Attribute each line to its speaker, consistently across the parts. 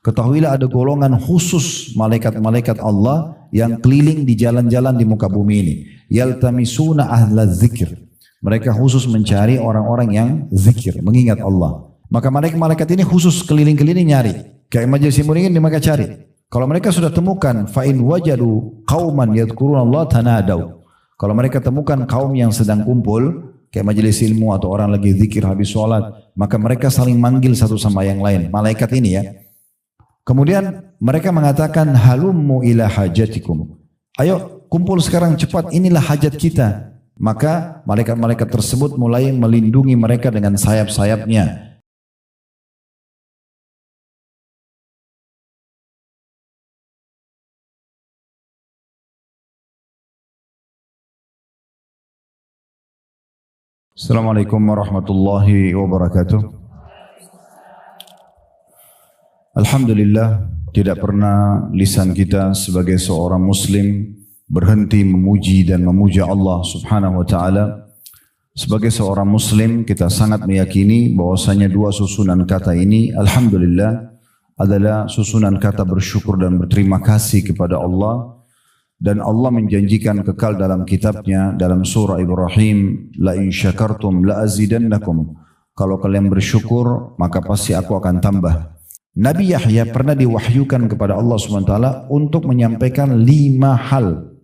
Speaker 1: Ketahuilah ada golongan khusus malaikat-malaikat Allah yang keliling di jalan-jalan di muka bumi ini. Yaltamisuna ahla zikir. Mereka khusus mencari orang-orang yang zikir, mengingat Allah. Maka malaikat-malaikat ini khusus keliling-keliling nyari. Kayak majelis ilmu ini mereka cari. Kalau mereka sudah temukan, fa in wajadu qauman yadhkurunallaha tanadau. Kalau mereka temukan kaum yang sedang kumpul, kayak majelis ilmu atau orang lagi zikir habis sholat, maka mereka saling manggil satu sama yang lain. Malaikat ini ya. Kemudian mereka mengatakan halummu ila hajatikum. Ayo kumpul sekarang cepat, inilah hajat kita. Maka malaikat-malaikat tersebut mulai melindungi mereka dengan sayap-sayapnya. Assalamualaikum warahmatullahi wabarakatuh. Alhamdulillah, tidak pernah lisan kita sebagai seorang muslim berhenti memuji dan memuja Allah subhanahu wa ta'ala. Sebagai seorang muslim kita sangat meyakini bahwasanya dua susunan kata ini alhamdulillah adalah susunan kata bersyukur dan berterima kasih kepada Allah. Dan Allah menjanjikan kekal dalam kitabnya dalam surah Ibrahim, la in syakartum la azidannakum. Kalau kalian bersyukur maka pasti aku akan tambah. Nabi Yahya pernah diwahyukan kepada Allah SWT untuk menyampaikan 5 hal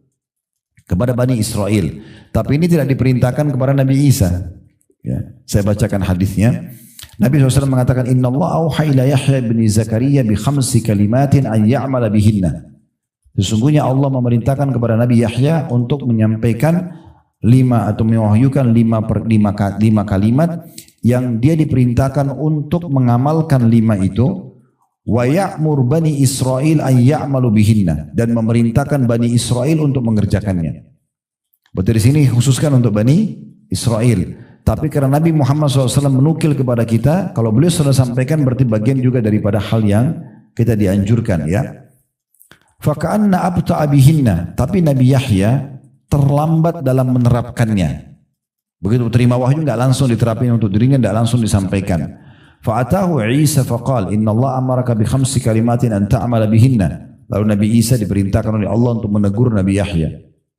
Speaker 1: kepada Bani Israel. Tapi ini tidak diperintahkan kepada Nabi Isa. Ya, saya bacakan hadisnya. Nabi SAW mengatakan, Inna Allah auha ila Yahya bin Zakaria bi 5 kalimatin an ya'mala bihinna. Sesungguhnya Allah memerintahkan kepada Nabi Yahya untuk menyampaikan 5 atau mewahyukan 5 kalimat yang dia diperintahkan untuk mengamalkan 5 itu. Wa ya'mur Bani Israel an ya'malu bihinna, dan memerintahkan Bani Israel untuk mengerjakannya. Berarti di sini khususkan untuk Bani Israel. Tapi karena Nabi Muhammad SAW menukil kepada kita, kalau beliau sudah sampaikan berarti bagian juga daripada hal yang kita dianjurkan ya. Faka'anna abta'a bihinna, tapi Nabi Yahya terlambat dalam menerapkannya. Begitu terima wahyu enggak langsung diterapin untuk dirinya, enggak langsung disampaikan. Fa'atahu Isa faqal inna Allah amaraka bi 5 kalimatin an ta'mala bihinna. Lalu Nabi Isa diperintahkan oleh Allah untuk menegur Nabi Yahya.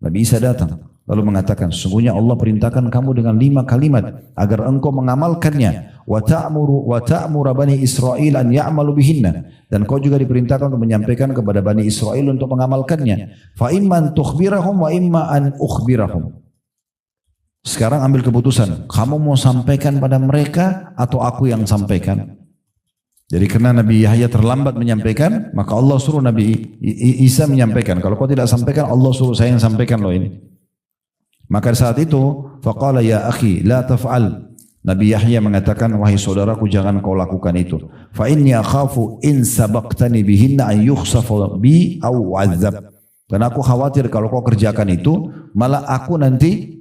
Speaker 1: Nabi Isa datang lalu mengatakan, sesungguhnya Allah perintahkan kamu dengan 5 kalimat agar engkau mengamalkannya. Wa ta'muru Bani Israel an ya'malu bihinna, dan kau juga diperintahkan untuk menyampaikan kepada Bani Israel untuk mengamalkannya. Fa imman tukhbirahum wa imma an ukhbirahum. Sekarang ambil keputusan, kamu mau sampaikan pada mereka atau aku yang sampaikan? Jadi karena Nabi Yahya terlambat menyampaikan, maka Allah suruh Nabi Isa menyampaikan. Kalau kau tidak sampaikan, Allah suruh saya yang sampaikan loh ini. Maka saat itu, faqala ya akhi la taf'al. Nabi Yahya mengatakan, wahai saudaraku jangan kau lakukan itu. Fa inni akhafu in sabaqtani bihinna an yukhsafa bi aw azab. Karena aku khawatir kalau kau kerjakan itu, malah aku nanti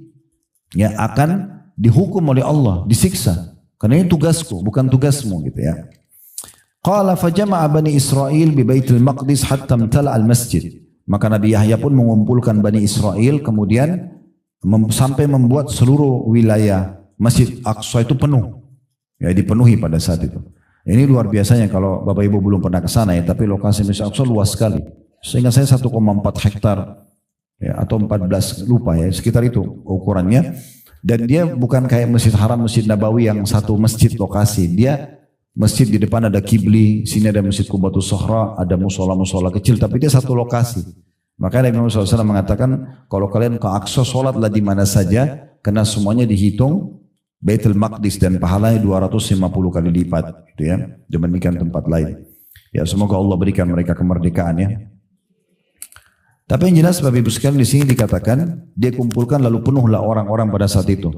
Speaker 1: ya akan dihukum oleh Allah, disiksa. Karena ini tugasku, bukan tugasmu gitu ya. Qala fajama'a Bani Israel bi Baitul Maqdis hatta imtala al-masjid. Maka Nabi Yahya pun mengumpulkan Bani Israel kemudian sampai membuat seluruh wilayah Masjid Aqsa itu penuh. Ya dipenuhi pada saat itu. Ini luar biasanya kalau Bapak Ibu belum pernah ke sana ya, tapi lokasi Masjid Aqsa luas sekali. Sehingga saya 1,4 hektar ya, atau 14 lupa ya, sekitar itu ukurannya. Dan dia bukan kayak Masjid Haram, Masjid Nabawi yang satu masjid lokasi. Dia masjid di depan ada kibli, sini ada Masjid Qubatus Sohra, ada musola-musola kecil, tapi dia satu lokasi. Maka Nabi Muhammad SAW mengatakan, kalau kalian ke Aqsa sholatlah di mana saja, karena semuanya dihitung Baitul Maqdis dan pahalanya 250 kali lipat, gitu ya, dibandingkan tempat lain. Ya semoga Allah berikan mereka kemerdekaan ya. Tapi yang jelas Bapak Ibu sekalian di sini dikatakan dia kumpulkan lalu penuhlah orang-orang pada saat itu.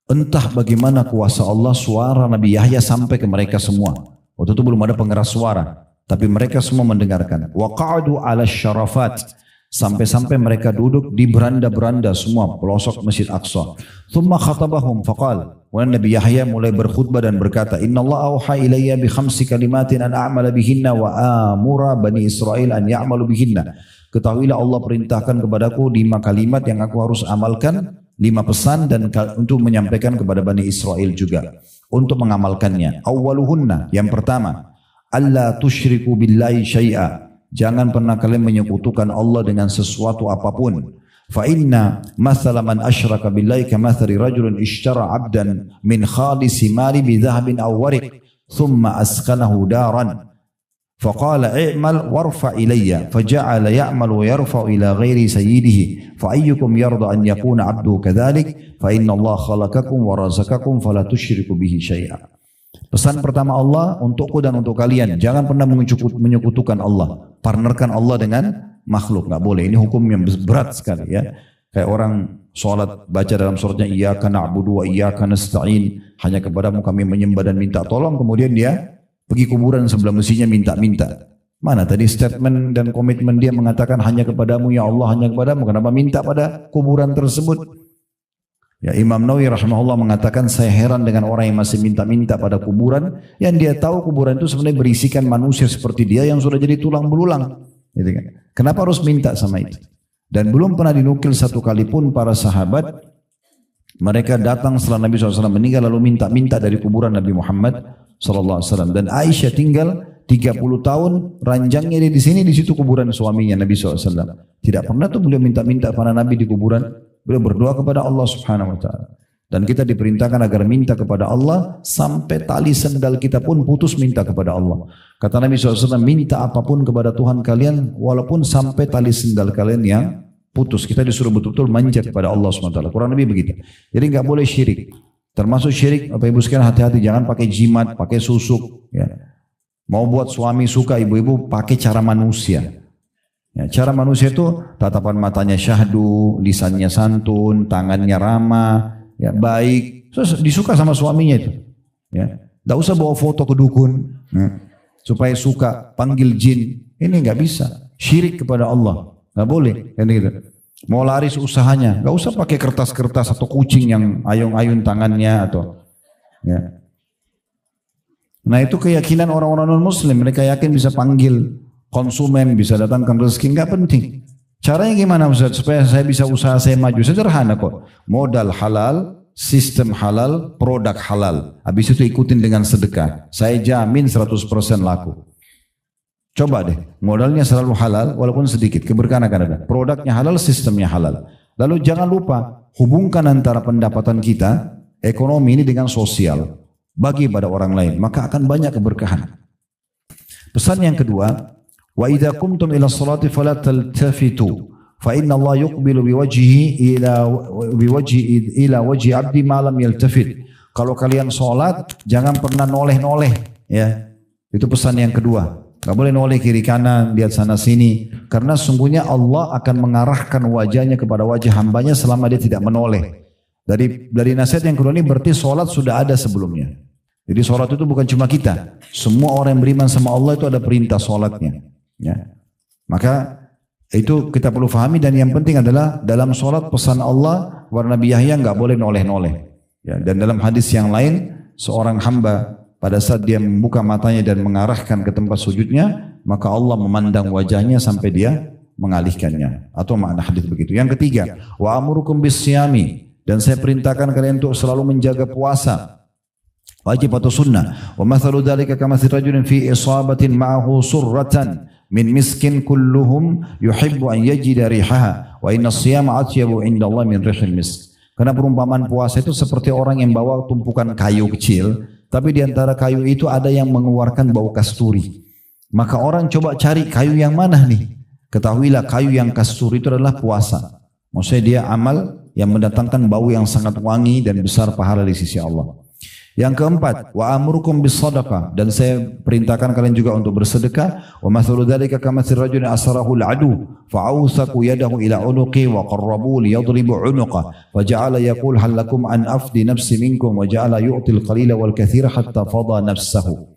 Speaker 1: Entah bagaimana kuasa Allah, suara Nabi Yahya sampai ke mereka semua. Waktu itu belum ada pengeras suara, tapi mereka semua mendengarkan. Wa qa'adu 'ala syarafat, sampai-sampai mereka duduk di beranda-beranda semua pelosok Masjid Aqsa. Thumma khatabahum faqal. Kemudian Nabi Yahya mulai berkhutbah dan berkata, Inna Allah auha ilayya bi 5 kalimatin an a'mala bihinna wa amura Bani Israel an ya'malu bihinna. Ketahuilah Allah perintahkan kepadaku 5 kalimat yang aku harus amalkan, 5 pesan dan untuk menyampaikan kepada Bani Israel juga untuk mengamalkannya. Awwaluhunna, yang pertama, alla tusyriku billahi syai'a. Jangan pernah kalian menyekutukan Allah dengan sesuatu apapun. Fa inna mathala man asyraka billahi kamathali rajulin ishtara 'abdan min khalisi mali bi dhahabin aw wariq thumma askanahu daran. فقال اعمل وارفع إلي فجعل يعمل ويرفع إلى غير سيده فأيكم يرضى أن يكون عبده كذلك فإن الله خلقكم ورزقكم فلا تشركوا به شيئا. Pesan pertama Allah untukku dan untuk kalian, jangan pernah menyekutukan Allah, partnerkan Allah dengan makhluk, nggak boleh. Ini hukum yang berat sekali ya. Kayak orang sholat baca dalam suratnya iyyaka na'budu wa iyyaka nasta'in, hanya kepadamu kami menyembah dan minta tolong, kemudian dia pergi kuburan sebelah mestinya minta-minta. Mana tadi statement dan komitmen dia mengatakan hanya kepadamu ya Allah, hanya kepadamu, kenapa minta pada kuburan tersebut? Ya, Imam Nawawi rahimahullah mengatakan saya heran dengan orang yang masih minta-minta pada kuburan, yang dia tahu kuburan itu sebenarnya berisikan manusia seperti dia yang sudah jadi tulang belulang. Gitu kan? Kenapa harus minta sama itu? Dan belum pernah dinukil satu kali pun para sahabat mereka datang setelah Nabi SAW meninggal lalu minta-minta dari kuburan Nabi Muhammad SAW. Dan Aisyah tinggal 30 tahun ranjangnya dia di sini, di situ kuburan suaminya Nabi SAW. Tidak pernah tuh beliau minta-minta pada Nabi di kuburan. Beliau berdoa kepada Allah Subhanahu Wa Taala. Dan kita diperintahkan agar minta kepada Allah sampai tali sendal kita pun putus minta kepada Allah. Kata Nabi SAW, minta apapun kepada Tuhan kalian walaupun sampai tali sendal kalian yang putus. Kita disuruh betul-betul manja kepada Allah SWT. Kurang lebih begitu. Jadi nggak boleh syirik. Termasuk syirik, Bapak Ibu sekalian hati-hati, jangan pakai jimat, pakai susuk. Ya. Mau buat suami suka, ibu-ibu pakai cara manusia. Ya, cara manusia itu tatapan matanya syahdu, lisannya santun, tangannya ramah, ya baik. Terus disuka sama suaminya itu. Ya, nggak usah bawa foto ke dukun, ya, supaya suka, panggil jin. Ini nggak bisa. Syirik kepada Allah. Nggak boleh, kan gitu. Mau laris usahanya, nggak usah pakai kertas-kertas atau kucing yang ayun-ayun tangannya atau, ya. Nah itu keyakinan orang-orang non-Muslim, mereka yakin bisa panggil konsumen, bisa datangkan rezeki, nggak penting. Caranya gimana Ustaz? Supaya saya bisa usaha saya maju, sederhana kok. Modal halal, sistem halal, produk halal. Habis itu ikutin dengan sedekah. Saya jamin 100% laku. Coba deh, modalnya selalu halal walaupun sedikit, keberkahan akan ada. Produknya halal, sistemnya halal. Lalu jangan lupa, hubungkan antara pendapatan kita, ekonomi ini dengan sosial. Bagi pada orang lain, maka akan banyak keberkahan. Pesan yang kedua, wa idza qumtum ila sholati fala taltafitu fa inna Allah yuqbilu biwajhihi ila wajhi 'abdi ma lam yaltafit. Kalau kalian salat jangan pernah noleh-noleh, ya. Itu pesan yang kedua. Enggak boleh noleh kiri kanan, lihat sana sini, karena sungguhnya Allah akan mengarahkan wajahnya kepada wajah hambanya selama dia tidak menoleh. Dari nasihat yang kedua ini berarti salat sudah ada sebelumnya. Jadi salat itu bukan cuma kita. Semua orang yang beriman sama Allah itu ada perintah salatnya. Ya. Maka itu kita perlu fahami, dan yang penting adalah dalam sholat pesan Allah kepada Nabi Yahya nggak boleh noleh-noleh. Ya, dan dalam hadis yang lain seorang hamba pada saat dia membuka matanya dan mengarahkan ke tempat sujudnya, maka Allah memandang wajahnya sampai dia mengalihkannya. Atau makna hadis begitu. Yang ketiga, wa amurukum bisyami, dan saya perintahkan kalian untuk selalu menjaga puasa. Wajib atau sunnah. Wa mathalu dzalika kamathali rajulin fi isabatin ma'ahu surratan min miskin kulluhum yuhibbu an yajida rihaha wa inna as-siyama atyabu indallahi min rihil misk. Karena perumpamaan puasa itu seperti orang yang bawa tumpukan kayu kecil, tapi di antara kayu itu ada yang mengeluarkan bau kasturi. Maka orang coba cari kayu yang mana nih? Ketahuilah kayu yang kasturi itu adalah puasa. Maksudnya dia amal yang mendatangkan bau yang sangat wangi dan besar pahala di sisi Allah. Yang keempat, wa amurukum bis sadaqah, dan saya perintahkan kalian juga untuk bersedekah. Wa mathalu dzalika kamathali rajulin asarahu al-adu fa awsaqu yadahu ila unuqi wa qarrabu li yadribu unuqa fa ja'ala yaqul hal lakum an afdi nafsi minkum wa ja'ala yu'til qalila wal katsira hatta fadha nafsahu.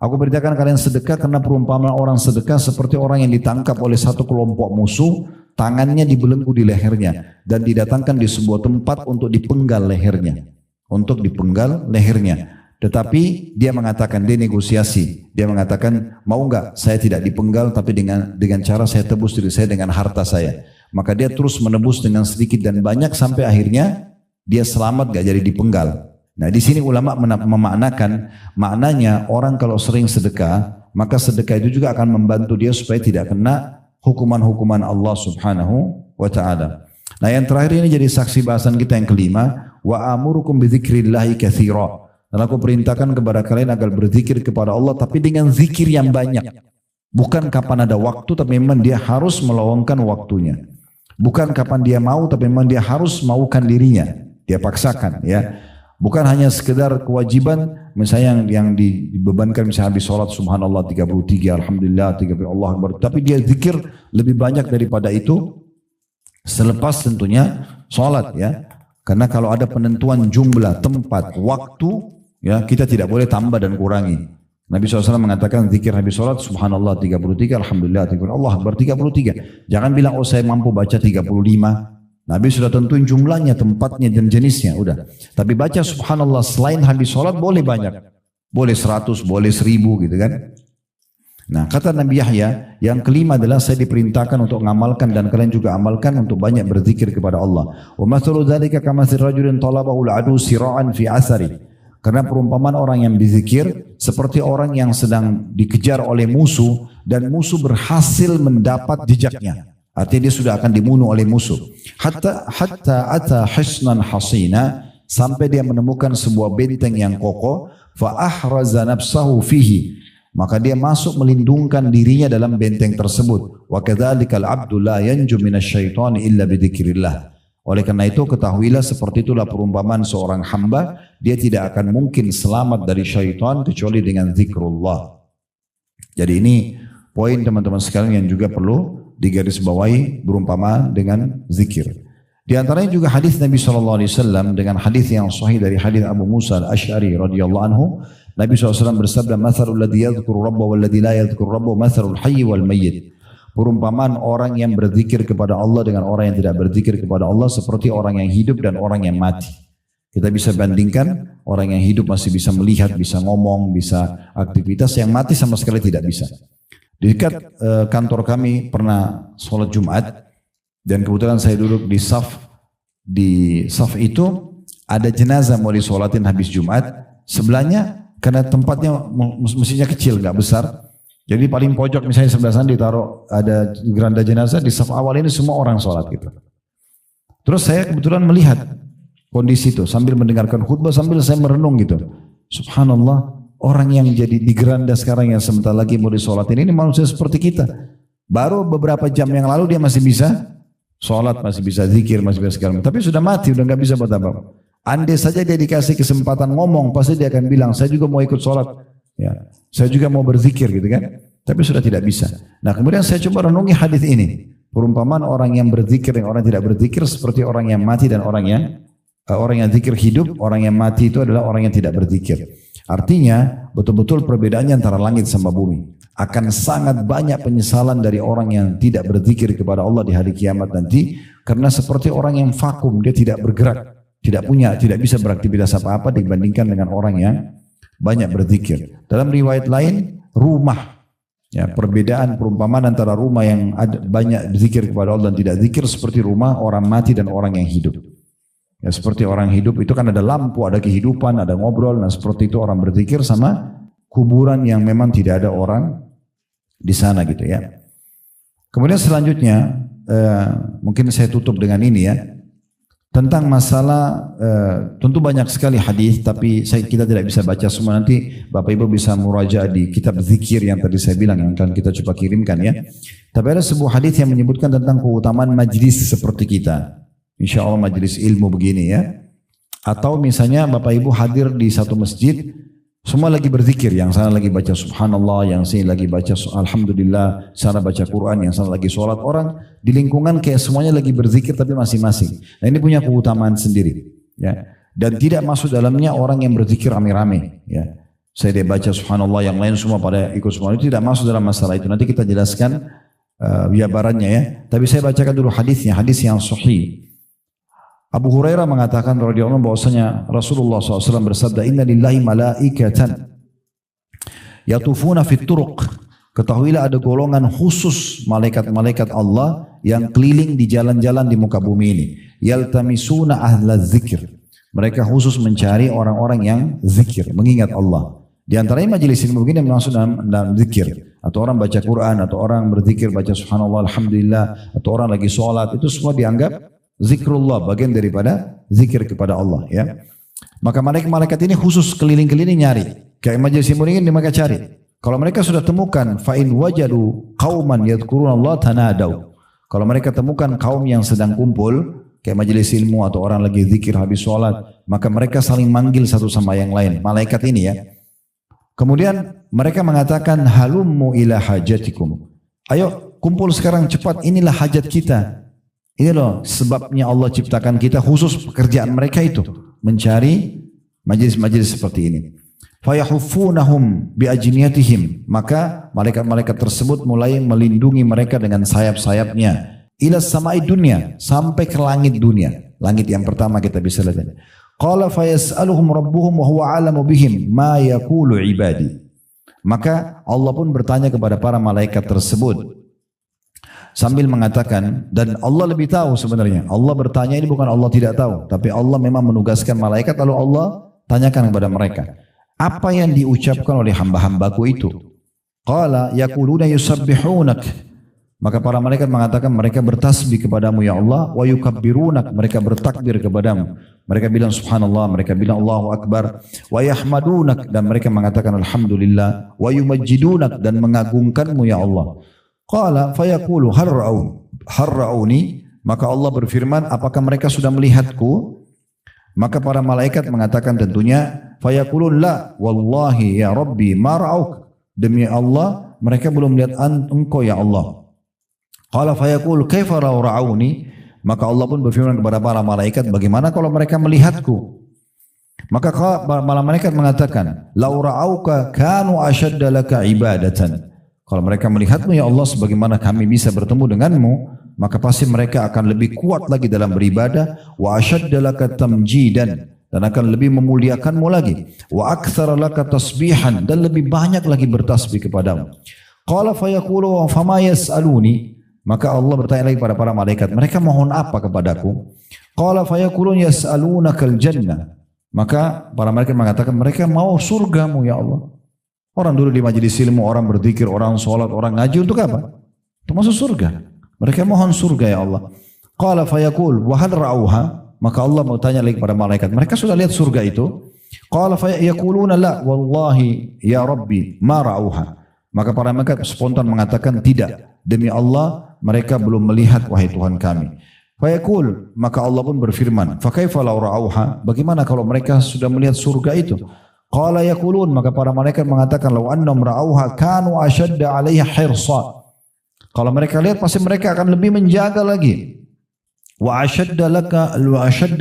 Speaker 1: Aku perintahkan kalian sedekah karena perumpamaan orang sedekah seperti orang yang ditangkap oleh satu kelompok musuh, tangannya dibelenggu di lehernya dan didatangkan di sebuah tempat untuk dipenggal lehernya. Untuk dipenggal lehernya. Tetapi dia mengatakan, dia negosiasi. Dia mengatakan, mau enggak saya tidak dipenggal tapi dengan cara saya tebus diri saya dengan harta saya. Maka dia terus menebus dengan sedikit dan banyak sampai akhirnya dia selamat enggak jadi dipenggal. Nah di sini ulama memaknakan, maknanya orang kalau sering sedekah maka sedekah itu juga akan membantu dia supaya tidak kena hukuman-hukuman Allah Subhanahu wa taala. Nah, yang terakhir ini jadi saksi bahasan kita yang kelima, wa amurukum bidzikrillahi katsira. Dan aku perintahkan kepada kalian agar berzikir kepada Allah tapi dengan zikir yang banyak. Bukan kapan ada waktu tapi memang dia harus meluangkan waktunya. Bukan kapan dia mau tapi memang dia harus maukan dirinya. Dia paksakan ya. Bukan hanya sekedar kewajiban misalnya yang dibebankan misalnya habis sholat subhanallah 33, alhamdulillah 33, Allah Akbar. Tapi dia zikir lebih banyak daripada itu selepas tentunya sholat ya. Karena kalau ada penentuan jumlah, tempat, waktu ya kita tidak boleh tambah dan kurangi. Nabi SAW mengatakan zikir habis sholat subhanallah 33, alhamdulillah 33, Allah Akbar 33. Jangan bilang oh saya mampu baca 35. Nabi sudah tentuin jumlahnya, tempatnya dan jenisnya, udah. Tapi baca subhanallah selain habis sholat boleh banyak. Boleh 100, boleh 1000 gitu kan. Nah kata Nabi Yahya, yang kelima adalah saya diperintahkan untuk mengamalkan dan kalian juga amalkan untuk banyak berzikir kepada Allah. Wa mathalu dzalika kamathali rajulin talabahu al-adu sira'an fi asari. Karena perumpamaan orang yang berzikir seperti orang yang sedang dikejar oleh musuh dan musuh berhasil mendapat jejaknya. Artinya dia sudah akan dibunuh oleh musuh. Hatta ata hisnan hasina, sampai dia menemukan sebuah benteng yang kokoh. Fa ahraza nafsahu fihi, maka dia masuk melindungkan dirinya dalam benteng tersebut. Wa kadzalikal abdu la yanju minasyaitani illa bidzikrillah. Oleh karena itu ketahuilah seperti itulah perumpamaan seorang hamba, dia tidak akan mungkin selamat dari syaitan kecuali dengan zikrullah. Jadi ini poin teman-teman sekalian yang juga perlu digarisbawahi berumpamaan dengan zikir. Di antaranya juga hadis Nabi SAW dengan hadis yang sahih dari hadis Abu Musa al-Ash'ari radhiyallahu anhu. Nabi SAW bersabda, "Mathalul ladzi yadhkuru rabbahu wal ladzi la yadhkuru rabbahu mathalul hayy wal mayyit." Perumpamaan orang yang berzikir kepada Allah dengan orang yang tidak berzikir kepada Allah seperti orang yang hidup dan orang yang mati. Kita bisa bandingkan, orang yang hidup masih bisa melihat, bisa ngomong, bisa aktivitas, yang mati sama sekali tidak bisa. Di dekat kantor kami pernah sholat Jumat dan kebetulan saya duduk di saf itu ada jenazah mau disolatin habis Jumat. Sebelahnya karena tempatnya mestinya kecil, nggak besar. Jadi paling pojok misalnya sebelah sana ditaruh ada geranda jenazah, di saf awal ini semua orang sholat gitu. Terus saya kebetulan melihat kondisi itu sambil mendengarkan khutbah sambil saya merenung gitu. Subhanallah, orang yang jadi di geranda sekarang yang sebentar lagi mau disolatin ini manusia seperti kita. Baru beberapa jam yang lalu dia masih bisa sholat, masih bisa zikir, masih bisa segala macam. Tapi sudah mati, udah nggak bisa buat apa. Andai saja dia dikasih kesempatan ngomong, pasti dia akan bilang, saya juga mau ikut sholat. Ya, saya juga mau berzikir gitu kan. Tapi sudah tidak bisa. Nah kemudian saya coba renungi hadis ini. Perumpamaan orang yang berzikir dan orang yang tidak berzikir seperti orang yang mati dan orang yang zikir hidup. Orang yang mati itu adalah orang yang tidak berzikir. Artinya betul-betul perbedaannya antara langit sama bumi. Akan sangat banyak penyesalan dari orang yang tidak berzikir kepada Allah di hari kiamat nanti. Karena seperti orang yang vakum, dia tidak bergerak. Tidak bisa beraktivitas apa-apa dibandingkan dengan orang yang banyak berzikir. Dalam riwayat lain, rumah. Ya, perbedaan perumpamaan antara rumah yang ada banyak berzikir kepada Allah dan tidak zikir seperti rumah orang mati dan orang yang hidup. Ya, seperti orang hidup itu kan ada lampu, ada kehidupan, ada ngobrol. Nah seperti itu orang berzikir sama kuburan yang memang tidak ada orang di sana gitu ya. Kemudian selanjutnya mungkin saya tutup dengan ini ya. Tentang masalah tentu banyak sekali hadis tapi kita tidak bisa baca semua, nanti Bapak Ibu bisa murajaah di kitab zikir yang tadi saya bilang yang akan kita coba kirimkan ya. Tapi ada sebuah hadis yang menyebutkan tentang keutamaan majlis seperti kita. Insya Allah majlis ilmu begini ya. Atau misalnya Bapak Ibu hadir di satu masjid, semua lagi berzikir, yang sana lagi baca subhanallah, yang sini lagi baca alhamdulillah, sana baca Quran, yang sana lagi sholat. Orang di lingkungan kayak semuanya lagi berzikir tapi masing-masing. Nah ini punya keutamaan sendiri. Ya. Dan tidak masuk dalamnya orang yang berzikir rame-rame. Ya. Saya dia baca subhanallah, yang lain semua pada ikut semua, itu tidak masuk dalam masalah itu. Nanti kita jelaskan jabarannya ya. Tapi saya bacakan dulu hadisnya, hadis yang sahih. Abu Hurairah mengatakan radhiyallahu anhu bahwasanya Rasulullah SAW bersabda, Inna lillahi malaikatan yatufuna fit turuq. Ketahuilah ada golongan khusus malaikat-malaikat Allah yang keliling di jalan-jalan di muka bumi ini. Yaltamisuna ahla zikir. Mereka khusus mencari orang-orang yang zikir, mengingat Allah. Di antaranya majelis ilmu begini masuk dalam zikir. Atau orang baca Quran, atau orang berzikir, baca subhanallah, alhamdulillah, atau orang lagi sholat, itu semua dianggap zikrullah, bagian daripada zikir kepada Allah. Ya. Maka malaikat ini khusus keliling-keliling nyari. Kayak majelis ilmu ini mereka cari. Kalau mereka sudah temukan, fa'in wajadu qauman yadhkurunallah tanadau. Kalau mereka temukan kaum yang sedang kumpul, kayak majelis ilmu atau orang lagi zikir habis sholat, maka mereka saling manggil satu sama yang lain. Malaikat ini ya. Kemudian mereka mengatakan halummu ila hajatikum. Ayo kumpul sekarang cepat, inilah hajat kita. Ini loh sebabnya Allah ciptakan kita, khusus pekerjaan mereka itu mencari majelis-majelis seperti ini. Fayahuffunahum biajniyatihim, maka malaikat-malaikat tersebut mulai melindungi mereka dengan sayap-sayapnya. Ila samai dunia, sampai ke langit dunia. Langit yang pertama kita bisa lihat. Qala fayas'aluhum rabbuhum wa huwa a'lamu bihim ma yaqulu ibadi. Maka Allah pun bertanya kepada para malaikat tersebut sambil mengatakan, dan Allah lebih tahu sebenarnya. Allah bertanya ini bukan Allah tidak tahu, tapi Allah memang menugaskan malaikat lalu Allah tanyakan kepada mereka, apa yang diucapkan oleh hamba-hambaku itu? Qala yaquluna yusabbihunak. Maka para malaikat mengatakan mereka bertasbih kepadamu ya Allah, wa yukabbirunak, mereka bertakbir kepadamu. Mereka bilang subhanallah, mereka bilang Allahu akbar, wa yahmadunak, dan mereka mengatakan alhamdulillah, wa yumajjidunak, dan mengagungkanmu ya Allah. Qala fayaqulu hal ra'uni, maka Allah berfirman apakah mereka sudah melihatku? Maka para malaikat mengatakan tentunya fayaqulun la wallahi ya rabbi ma ra'auk, demi Allah mereka belum melihat engkau ya Allah. Qala fayaqul kaifa law ra'auni, maka Allah pun berfirman kepada para malaikat bagaimana kalau mereka melihatku? Maka para malaikat mengatakan law ra'auka kanu ashadda laka ibadatan. Kalau mereka melihatmu ya Allah sebagaimana kami bisa bertemu denganmu, maka pasti mereka akan lebih kuat lagi dalam beribadah, wa ashadda laka tamjidan, dan akan lebih memuliakanmu lagi, wa aktsara laka tasbihan, dan lebih banyak lagi bertasbih kepadamu. Qala fayaqulu wa fama yas'aluni, maka Allah bertanya lagi kepada para malaikat, mereka mohon apa kepadaku? Qala fayaqulun yas'alunakal jannah, maka para malaikat mengatakan mereka mau surgamu ya Allah. Orang dulu di majelis ilmu, orang berzikir, orang sholat, orang ngaji untuk apa? Untuk masuk surga. Mereka mohon surga ya Allah. Qala fayaqul wa hal ra'auha, maka Allah mau tanya lagi kepada malaikat, mereka sudah lihat surga itu? Qala fayaquluna la wallahi ya rabbi ma ra'auha, maka para malaikat spontan mengatakan tidak, demi Allah mereka belum melihat wahai Tuhan kami. Fayaqul, maka Allah pun berfirman, fa kaifa law ra'auha, bagaimana kalau mereka sudah melihat surga itu? Qala yaqulun, maka para malaikat mengatakan law annahum ra'auha kanu ashadda 'alaiha hirsa. Kalau mereka lihat pasti mereka akan lebih menjaga lagi. Wa ashadda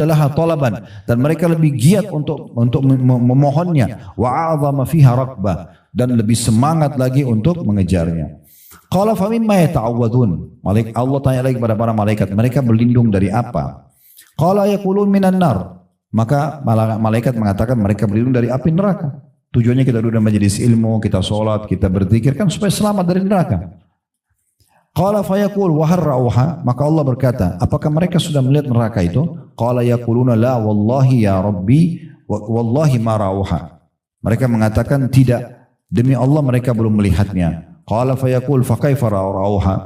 Speaker 1: laha talaban, dan mereka lebih giat untuk memohonnya. Wa a'zama fiha raqbah, dan lebih semangat lagi untuk mengejarnya. Qala fa mimma yata'awwadun, Allah tanya lagi kepada para malaikat, mereka berlindung dari apa? Qala yaqulun minan nar, maka malaikat mengatakan mereka berlindung dari api neraka. Tujuannya kita duduk dalam majelis ilmu, kita sholat, kita berzikir kan supaya selamat dari neraka. Qala fayaqul wa hal ra'auha, maka Allah berkata, apakah mereka sudah melihat neraka itu? Qala yaquluna la wallahi ya rabbi wallahi ma ra'auha. Mereka mengatakan tidak, demi Allah mereka belum melihatnya. Qala fayaqul fa kaifa ra'auha,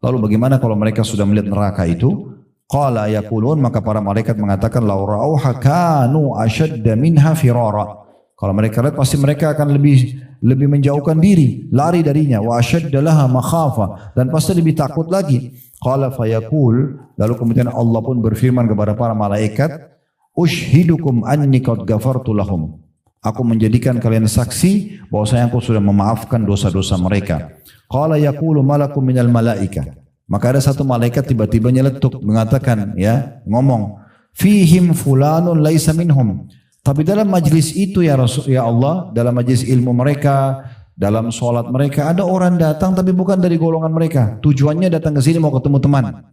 Speaker 1: lalu bagaimana kalau mereka sudah melihat neraka itu? Qala yaqulun, maka para malaikat mengatakan law ra'auha kanu ashadda minha firara. Kalau mereka lihat pasti mereka akan lebih menjauhkan diri, lari darinya. Wa ashadda laha makhafa, dan pasti lebih takut lagi. Qala fayaqul, lalu kemudian Allah pun berfirman kepada para malaikat, ushhidukum anni qad ghafartu lahum. Aku menjadikan kalian saksi bahwasanya aku sudah memaafkan dosa-dosa mereka. Qala yaqulu malakum minal malaika, maka ada satu malaikat tiba-tiba nyeletuk mengatakan ngomong, fihim fulanun laisa minhum, tapi dalam majlis itu ya Rasul ya Allah, dalam majlis ilmu mereka, dalam sholat mereka ada orang datang tapi bukan dari golongan mereka, tujuannya datang ke sini mau ketemu teman,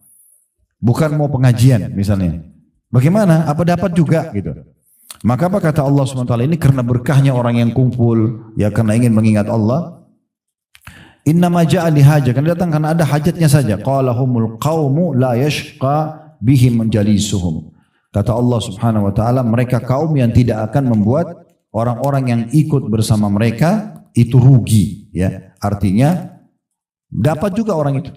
Speaker 1: bukan mau pengajian misalnya. Bagaimana? Apa dapat juga gitu? Maka apa kata Allah SWT, ini karena berkahnya orang yang kumpul, ya karena ingin mengingat Allah. Innama ja'a lihaja, kan datang karena ada hajatnya saja. Qala humul qaumu la yashqa bihim jalisuhum. Kata Allah Subhanahu wa taala, mereka kaum yang tidak akan membuat orang-orang yang ikut bersama mereka itu rugi, ya. Artinya dapat juga orang itu.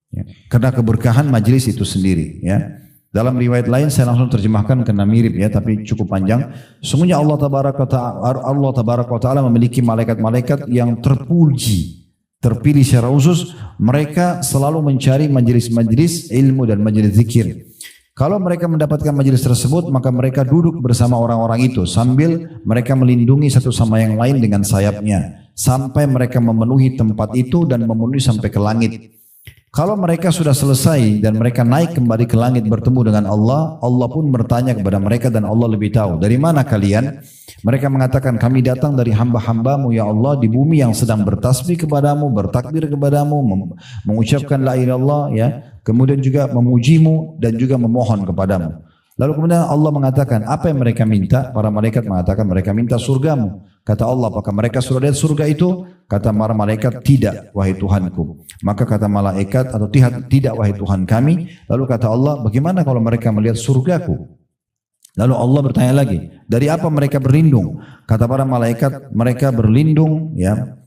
Speaker 1: Ya. Karena keberkahan majelis itu sendiri, ya. Dalam riwayat lain saya langsung terjemahkan karena mirip, ya, tapi cukup panjang. Sesungguhnya Allah Tabaraka wa Ta'ala memiliki malaikat-malaikat yang terpilih secara khusus. Mereka selalu mencari majelis-majelis ilmu dan majelis zikir. Kalau mereka mendapatkan majelis tersebut, maka mereka duduk bersama orang-orang itu sambil mereka melindungi satu sama yang lain dengan sayapnya sampai mereka memenuhi tempat itu dan memenuhi sampai ke langit. Kalau mereka sudah selesai dan mereka naik kembali ke langit bertemu dengan Allah, Allah pun bertanya kepada mereka dan Allah lebih tahu. Dari mana kalian? Mereka mengatakan, kami datang dari hamba-hambamu ya Allah di bumi yang sedang bertasbih kepadamu, bertakbir kepadamu, mengucapkan la ilaha illallah, ya. Kemudian juga memujimu dan juga memohon kepadamu. Lalu kemudian Allah mengatakan, apa yang mereka minta? Para malaikat mengatakan, mereka minta surgamu. Kata Allah, apakah mereka sudah lihat surga itu? Kata para malaikat, tidak wahai Tuhanku. Maka kata malaikat, atau tidak wahai Tuhan kami. Lalu kata Allah, bagaimana kalau mereka melihat surgaku? Lalu Allah bertanya lagi, dari apa mereka berlindung? Kata para malaikat, mereka berlindung, ya,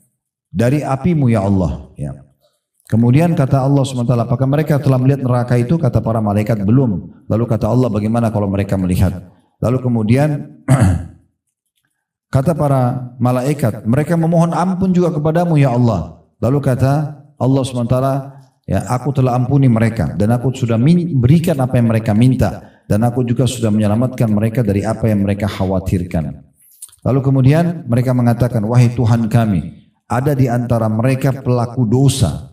Speaker 1: dari apimu ya Allah, ya. Kemudian kata Allah SWT, apakah mereka telah melihat neraka itu? Kata para malaikat, belum. Lalu kata Allah, bagaimana kalau mereka melihat? Lalu kemudian kata para malaikat, mereka memohon ampun juga kepadamu ya Allah. Lalu kata Allah SWT, ya, aku telah ampuni mereka dan aku sudah berikan apa yang mereka minta dan aku juga sudah menyelamatkan mereka dari apa yang mereka khawatirkan. Lalu kemudian mereka mengatakan, wahai Tuhan kami, ada di antara mereka pelaku dosa.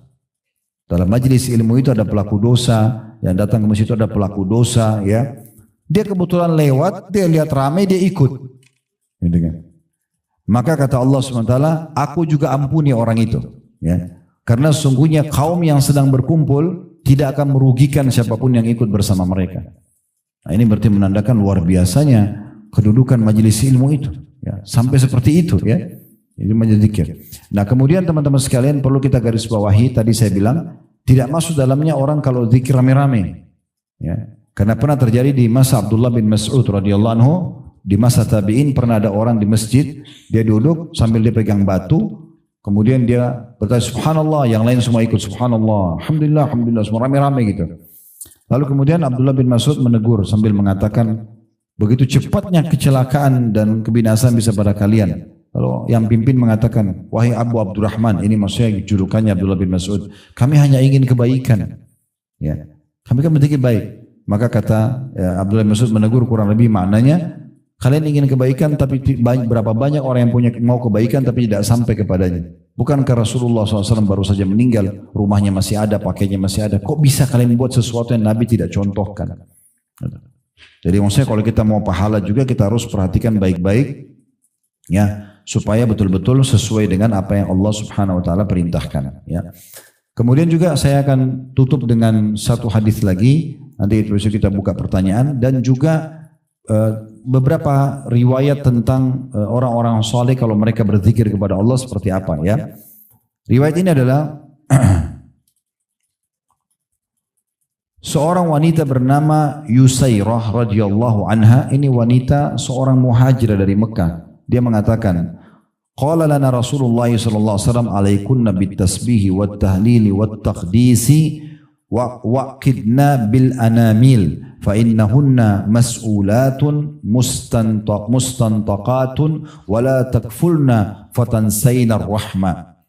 Speaker 1: Dalam majelis ilmu itu ada pelaku dosa, yang datang ke masjid itu ada pelaku dosa, ya. Dia kebetulan lewat, dia lihat ramai, dia ikut. Gitu kan. Maka kata Allah SWT, aku juga ampuni orang itu, ya. Karena sesungguhnya kaum yang sedang berkumpul tidak akan merugikan siapapun yang ikut bersama mereka. Nah, ini berarti menandakan luar biasanya kedudukan majelis ilmu itu, ya. Sampai seperti itu, ya. Ini majelis zikir. Nah, kemudian teman-teman sekalian perlu kita garis bawahi, tadi saya bilang tidak masuk dalamnya orang kalau zikir rame-rame, ya. Karena pernah terjadi di masa Abdullah bin Mas'ud radhiyallahu anhu, di masa tabi'in pernah ada orang di masjid, dia duduk sambil dia pegang batu, kemudian dia bertanya subhanallah, yang lain semua ikut subhanallah, alhamdulillah, alhamdulillah, semua rame-rame gitu. Lalu kemudian Abdullah bin Mas'ud menegur sambil mengatakan, begitu cepatnya kecelakaan dan kebinasaan bisa pada kalian. Lalu yang pimpin mengatakan, wahai Abu Abdurrahman, ini maksudnya julukannya Abdullah bin Mas'ud, kami hanya ingin kebaikan, ya. Kami kan berpikir baik. Maka kata Abdullah bin Mas'ud menegur kurang lebih maknanya, kalian ingin kebaikan tapi berapa banyak orang yang mau kebaikan tapi tidak sampai kepadanya. Bukankah Rasulullah SAW baru saja meninggal, rumahnya masih ada, pakainya masih ada, kok bisa kalian buat sesuatu yang Nabi tidak contohkan? Jadi maksudnya kalau kita mau pahala juga kita harus perhatikan baik-baik, ya, supaya betul-betul sesuai dengan apa yang Allah Subhanahu wa taala perintahkan, ya. Kemudian juga saya akan tutup dengan satu hadis lagi, nanti besok kita buka pertanyaan, dan juga beberapa riwayat tentang orang-orang saleh kalau mereka berzikir kepada Allah seperti apa, ya. Riwayat ini adalah seorang wanita bernama Yusairah radhiyallahu anha. Ini wanita seorang muhajirah dari Mekah. Dia mengatakan, qala lana Rasulullah sallallahu alaihi wasallam alaikunna bitasbihi wat tahlili wat taqdisi waqidna bil anamil fa innahunna mas'ulatun mustantaqatun wa la takfulna fatansayna ar-rahma.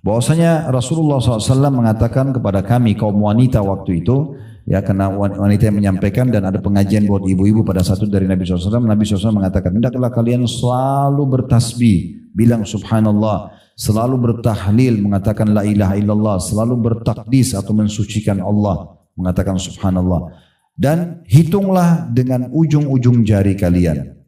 Speaker 1: Bahwasanya Rasulullah SAW mengatakan kepada kami kaum wanita waktu itu, ya, karena wanita yang menyampaikan dan ada pengajian buat ibu-ibu pada satu dari Nabi SAW. Nabi SAW mengatakan, hendaklah kalian selalu bertasbih, bilang subhanallah, selalu bertahlil, mengatakan la ilaha illallah, selalu bertakdis atau mensucikan Allah, mengatakan subhanallah, dan hitunglah dengan ujung-ujung jari kalian.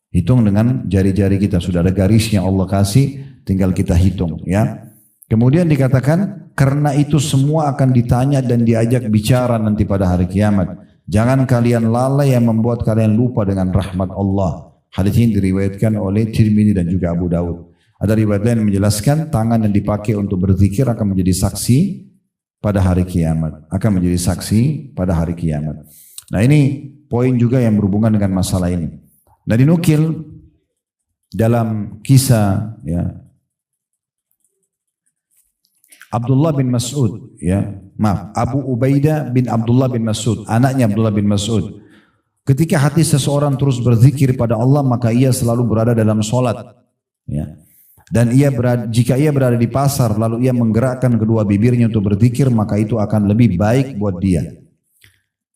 Speaker 1: Hitung dengan jari-jari kita, sudah ada garisnya Allah kasih, tinggal kita hitung, ya. Kemudian dikatakan, karena itu semua akan ditanya dan diajak bicara nanti pada hari kiamat. Jangan kalian lalai yang membuat kalian lupa dengan rahmat Allah. Hadis ini diriwayatkan oleh Tirmidzi dan juga Abu Daud. Ada riwayat lain yang menjelaskan tangan yang dipakai untuk berzikir akan menjadi saksi pada hari kiamat. Akan menjadi saksi pada hari kiamat. Nah, ini poin juga yang berhubungan dengan masalah ini. Nah, dinukil dalam kisah ya Abdullah bin Mas'ud ya, maaf, Abu Ubaidah bin Abdullah bin Mas'ud, anaknya Abdullah bin Mas'ud. Ketika hati seseorang terus berzikir pada Allah, maka ia selalu berada dalam solat. Ya. Dan jika ia berada di pasar, lalu ia menggerakkan kedua bibirnya untuk berzikir, maka itu akan lebih baik buat dia.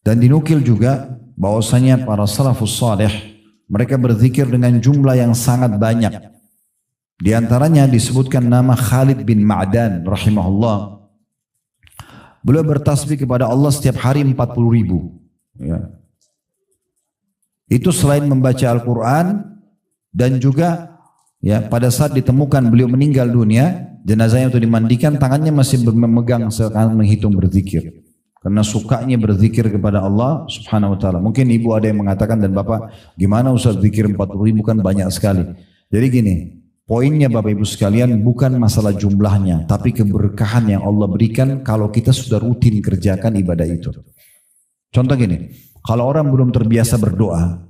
Speaker 1: Dan dinukil juga bahwasanya para salafus salih, mereka berzikir dengan jumlah yang sangat banyak. Di antaranya disebutkan nama Khalid bin Ma'dan rahimahullah. Beliau bertasbih kepada Allah setiap hari 40.000. Ya. Itu selain membaca Al-Quran dan juga ya pada saat ditemukan beliau meninggal dunia, jenazahnya untuk dimandikan, tangannya masih memegang seakan menghitung berzikir. Karena sukanya berzikir kepada Allah subhanahu wa ta'ala. Mungkin ibu ada yang mengatakan dan bapak, gimana Ustaz zikir 40.000 kan banyak sekali. Jadi gini, poinnya Bapak Ibu sekalian bukan masalah jumlahnya, tapi keberkahan yang Allah berikan kalau kita sudah rutin kerjakan ibadah itu. Contoh gini, kalau orang belum terbiasa berdoa,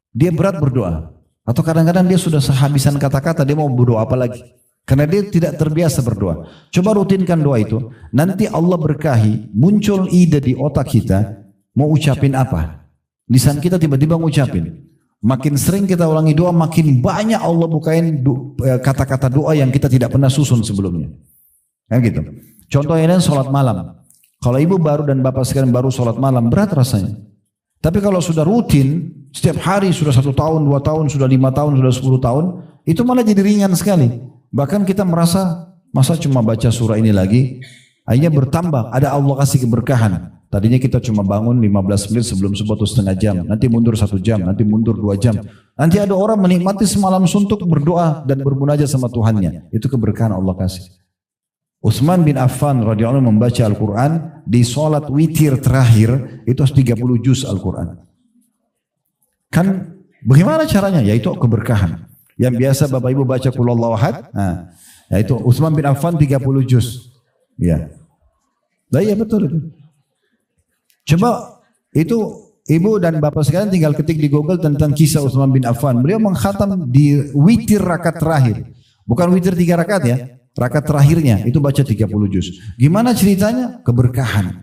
Speaker 1: dia berat berdoa. Atau kadang-kadang dia sudah sehabisan kata-kata, dia mau berdoa apa lagi? Karena dia tidak terbiasa berdoa. Coba rutinkan doa itu, nanti Allah berkahi, muncul ide di otak kita, mau ucapin apa? Lisan kita tiba-tiba ngucapin. Makin sering kita ulangi doa, makin banyak Allah bukain kata-kata doa yang kita tidak pernah susun sebelumnya. Kan gitu. Contohnya ini sholat malam. Kalau ibu baru dan bapak sekalian baru sholat malam, berat rasanya. Tapi kalau sudah rutin, setiap hari sudah 1 tahun, 2 tahun, sudah 5 tahun, sudah 10 tahun, itu malah jadi ringan sekali. Bahkan kita merasa, masa cuma baca surah ini lagi, akhirnya bertambah, ada Allah kasih keberkahan. Tadinya kita cuma bangun 15 menit sebelum subuh atau setengah jam, nanti mundur 1 jam, nanti mundur 2 jam. Nanti ada orang menikmati semalam suntuk berdoa dan bermunajat sama Tuhannya. Itu keberkahan Allah kasih. Utsman bin Affan radhiyallahu anhu membaca Al-Quran di sholat witir terakhir itu 30 juz Al-Quran. Kan bagaimana caranya? Yaitu keberkahan. Yang biasa Bapak Ibu baca Qul Huwallahu Ahad, nah, yaitu Utsman bin Affan 30 juz. Ya. Nah, iya betul itu. Coba itu ibu dan bapak sekalian tinggal ketik di Google tentang kisah Utsman bin Affan. Beliau mengkhatam di witir rakaat terakhir. Bukan witir 3 rakaat ya. Rakaat terakhirnya itu baca 30 juz. Gimana ceritanya? Keberkahan.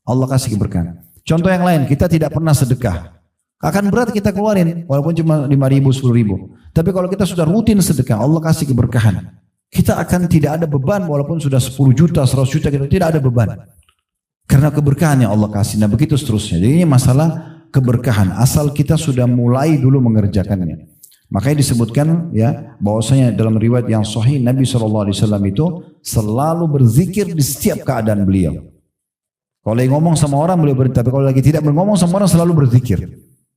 Speaker 1: Allah kasih keberkahan. Contoh yang lain, kita tidak pernah sedekah. Akan berat kita keluarin walaupun cuma 5.000, 10.000. Tapi kalau kita sudah rutin sedekah, Allah kasih keberkahan. Kita akan tidak ada beban walaupun sudah 10 juta, 100 juta, kita tidak ada beban. Karena keberkahan yang Allah kasih. Nah begitu seterusnya. Jadi ini masalah keberkahan. Asal kita sudah mulai dulu mengerjakannya. Makanya disebutkan ya bahwasanya dalam riwayat yang sahih Nabi SAW itu selalu berzikir di setiap keadaan beliau. Kalau lagi ngomong sama orang beliau berzikir, tapi kalau lagi tidak ngomong sama orang selalu berzikir.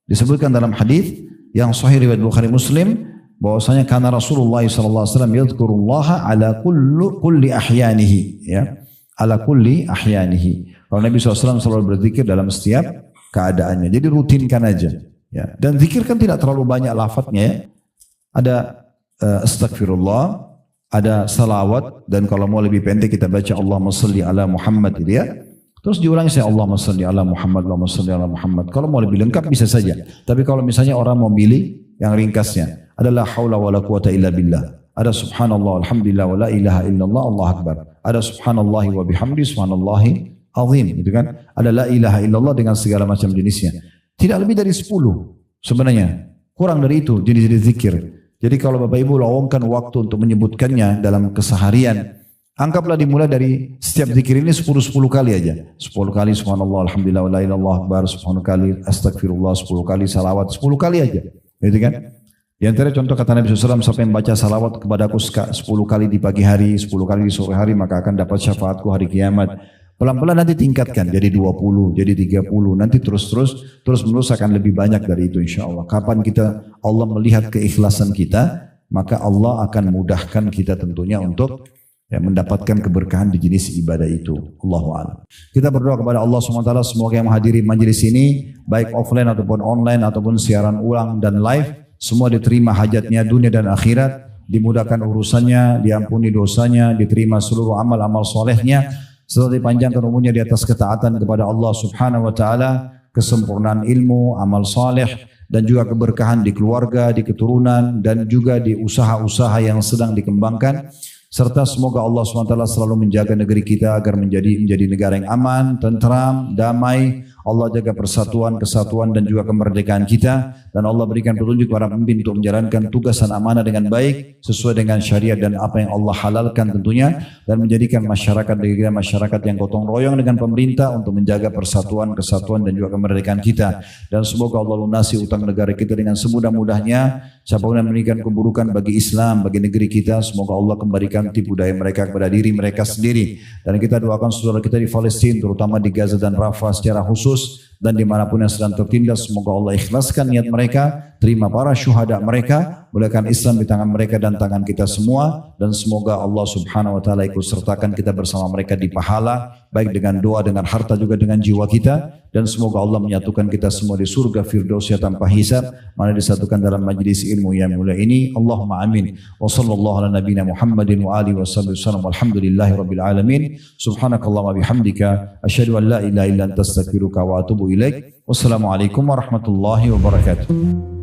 Speaker 1: Disebutkan dalam hadis yang sahih riwayat Bukhari Muslim bahwasanya karena Rasulullah SAW yadhkurullaha ala kulli ahyanihi ya ala kulli ahyanihi. Kalau Nabi SAW selalu berzikir dalam setiap keadaannya. Jadi rutinkan aja. Ya. Dan zikir kan tidak terlalu banyak lafadznya ya. Ada astagfirullah, ada salawat, dan kalau mau lebih pendek kita baca Allahumma salli ala Muhammad gitu ya. Terus diulangi saya Allahumma salli ala Muhammad, Allahumma salli ala Muhammad. Kalau mau lebih lengkap bisa saja. Tapi kalau misalnya orang mau pilih yang ringkasnya, adalah haula wala quwata illa billah. Ada subhanallah, alhamdulillah, wa la ilaha illallah, Allah akbar. Ada subhanallahi wa bihamdi, subhanallahi azim. Gitu kan? Ada la ilaha illallah dengan segala macam jenisnya. Tidak lebih dari 10 sebenarnya. Kurang dari itu jenis-jenis zikir. Jadi kalau Bapak Ibu lowongkan waktu untuk menyebutkannya dalam keseharian, anggaplah dimulai dari setiap zikir ini 10 kali aja. 10 kali subhanallah, alhamdulillah, wa la ilaha illallah, akbar, 10 kali astagfirullah, 10 kali salawat, 10 kali aja. Gitu kan? Di antara contoh kata Nabi SAW, siapa yang baca salawat kepadaku 10 kali di pagi hari, 10 kali di sore hari, maka akan dapat syafaatku hari kiamat. Pelan-pelan nanti tingkatkan jadi 20, jadi 30, nanti terus menerus akan lebih banyak dari itu insya Allah. Kapan kita Allah melihat keikhlasan kita, maka Allah akan mudahkan kita tentunya untuk ya, mendapatkan keberkahan di jenis ibadah itu. Allahu a'lam. Kita berdoa kepada Allah SWT semoga yang menghadiri majelis ini baik offline ataupun online ataupun siaran ulang dan live, semua diterima hajatnya dunia dan akhirat, dimudahkan urusannya, diampuni dosanya, diterima seluruh amal-amal solehnya, serta dipanjangkan umurnya di atas ketaatan kepada Allah Subhanahu wa taala, kesempurnaan ilmu, amal saleh dan juga keberkahan di keluarga, di keturunan, dan juga di usaha-usaha yang sedang dikembangkan. Serta semoga Allah SWT selalu menjaga negeri kita agar menjadi negara yang aman, tentram, damai. Allah jaga persatuan, kesatuan dan juga kemerdekaan kita. Dan Allah berikan petunjuk kepada pemimpin untuk menjalankan tugas dan amanah dengan baik, sesuai dengan syariat dan apa yang Allah halalkan tentunya. Dan menjadikan masyarakat negara masyarakat yang gotong royong dengan pemerintah untuk menjaga persatuan, kesatuan dan juga kemerdekaan kita. Dan semoga Allah lunasi utang negara kita dengan semudah-mudahnya. Siapapun yang memberikan keburukan bagi Islam, bagi negeri kita, semoga Allah kembalikan tipu daya mereka kepada diri mereka sendiri. Dan kita doakan saudara kita di Palestina, terutama di Gaza dan Rafah secara khusus, dan dimanapun yang sedang tertindas, semoga Allah ikhlaskan niat mereka, terima para syuhada mereka, mulakan Islam di tangan mereka dan tangan kita semua, dan semoga Allah Subhanahu wa taala ikut sertakan kita bersama mereka di pahala, baik dengan doa, dengan harta, juga dengan jiwa kita. Dan semoga Allah menyatukan kita semua di surga Firdausya tanpa hisab, mana disatukan dalam majlis ilmu yang mulia ini. Allahumma amin. Wa sallallahu ala nabiyina Muhammadin wa alihi wasallam. Walhamdulillahi rabbil alamin. Subhanakallahumma bihamdika asyhadu an la ilaha illa anta astaghfiruka wa atubu ilaik. Wassalamualaikum warahmatullahi wabarakatuh.